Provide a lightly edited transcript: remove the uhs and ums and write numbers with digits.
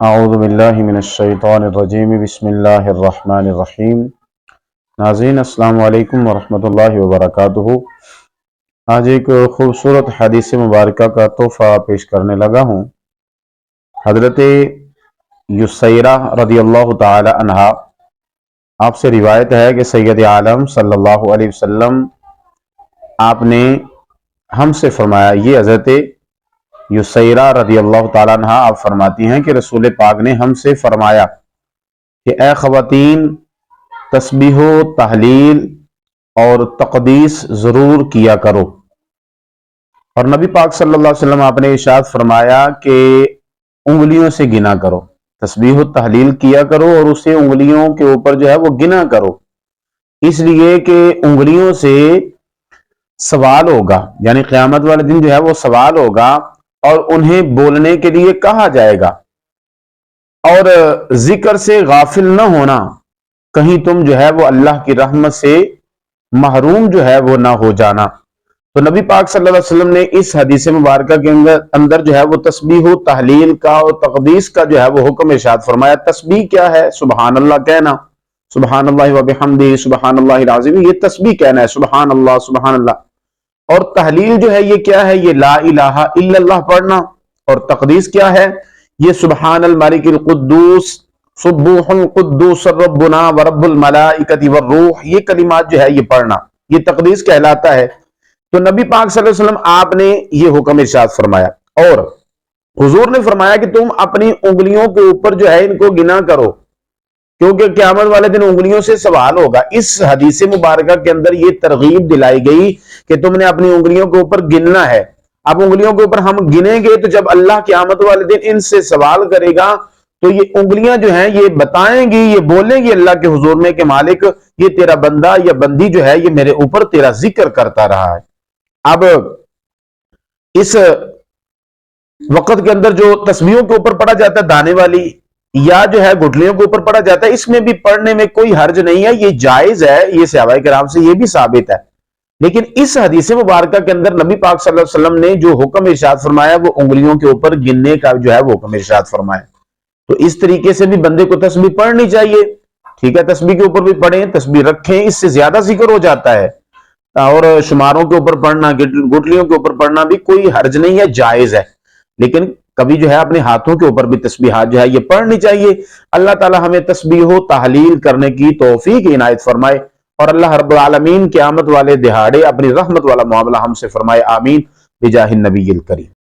اعوذ باللہ من الشیطان الرجیم بسم اللہ الرحمن الرحیم۔ ناظرین السلام علیکم ورحمۃ اللہ وبرکاتہ۔ آج ایک خوبصورت حدیث مبارکہ کا تحفہ پیش کرنے لگا ہوں۔ حضرت یسیرہ رضی اللہ تعالی عنہا آپ سے روایت ہے کہ سید عالم صلی اللہ علیہ وسلم آپ نے ہم سے فرمایا، یہ حضرت یسیرہ رضی اللہ تعالیٰ عنہ آپ فرماتی ہیں کہ رسول پاک نے ہم سے فرمایا کہ اے خواتین، تسبیح و تحلیل اور تقدیس ضرور کیا کرو۔ اور نبی پاک صلی اللہ علیہ وسلم آپ نے ارشاد فرمایا کہ انگلیوں سے گنا کرو، تسبیح و تحلیل کیا کرو اور اسے انگلیوں کے اوپر جو ہے وہ گنا کرو، اس لیے کہ انگلیوں سے سوال ہوگا، یعنی قیامت والے دن جو ہے وہ سوال ہوگا اور انہیں بولنے کے لیے کہا جائے گا۔ اور ذکر سے غافل نہ ہونا، کہیں تم جو ہے وہ اللہ کی رحمت سے محروم جو ہے وہ نہ ہو جانا۔ تو نبی پاک صلی اللہ علیہ وسلم نے اس حدیث مبارکہ کے اندر جو ہے وہ تسبیح و تحلیل کا اور تقدیس کا جو ہے وہ حکم ارشاد فرمایا۔ تسبیح کیا ہے؟ سبحان اللہ کہنا، سبحان اللہ و بحمدہ، سبحان اللہ العظیم، یہ تسبیح کہنا ہے، سبحان اللہ سبحان اللہ۔ اور تحلیل جو ہے یہ کیا ہے؟ یہ لا الہ الا اللہ پڑھنا۔ اور تقدیس کیا ہے؟ یہ سبحان الملک القدوس سبوح القدوس ربنا ورب الملائکۃ والروح، یہ کلمات جو ہے یہ پڑھنا، یہ تقدیس کہلاتا ہے۔ تو نبی پاک صلی اللہ علیہ وسلم آپ نے یہ حکم ارشاد فرمایا، اور حضور نے فرمایا کہ تم اپنی انگلیوں کے اوپر جو ہے ان کو گنا کرو، کیونکہ قیامت والے دن انگلیوں سے سوال ہوگا۔ اس حدیث مبارکہ کے اندر یہ ترغیب دلائی گئی کہ تم نے اپنی انگلیوں کے اوپر گننا ہے۔ اب انگلیوں کے اوپر ہم گنیں گے تو جب اللہ قیامت والے دن ان سے سوال کرے گا تو یہ انگلیاں جو ہیں یہ بتائیں گی، یہ بولیں گی اللہ کے حضور میں کہ مالک، یہ تیرا بندہ یا بندی جو ہے یہ میرے اوپر تیرا ذکر کرتا رہا ہے۔ اب اس وقت کے اندر جو تسبیحوں کے اوپر پڑھا جاتا ہے دانے والی، یا جو ہے گھٹلیوں کے اوپر پڑھا جاتا ہے، اس میں بھی پڑھنے میں کوئی حرج نہیں ہے، یہ جائز ہے، یہ صحابہ کرام سے یہ بھی ثابت ہے۔ لیکن اس حدیث مبارکہ کے اندر نبی پاک صلی اللہ علیہ وسلم نے جو حکم ارشاد فرمایا وہ انگلیوں کے اوپر گننے کا جو ہے وہ حکم ارشاد فرمایا۔ تو اس طریقے سے بھی بندے کو تسبیح پڑھنی چاہیے، ٹھیک ہے، تسبیح کے اوپر بھی پڑھیں، تسبیح رکھیں، اس سے زیادہ ذکر ہو جاتا ہے۔ اور شماروں کے اوپر پڑھنا، گٹلیوں کے اوپر پڑھنا بھی کوئی حرج نہیں ہے، جائز ہے۔ لیکن کبھی جو ہے اپنے ہاتھوں کے اوپر بھی تسبیحات جو ہے یہ پڑھنی چاہیے۔ اللہ تعالی ہمیں تسبیح و تحلیل کرنے کی توفیق عنایت فرمائے، اور اللہ رب العالمین قیامت والے دہاڑے اپنی رحمت والا معاملہ ہم سے فرمائے، آمین بجاہ النبی الکریم۔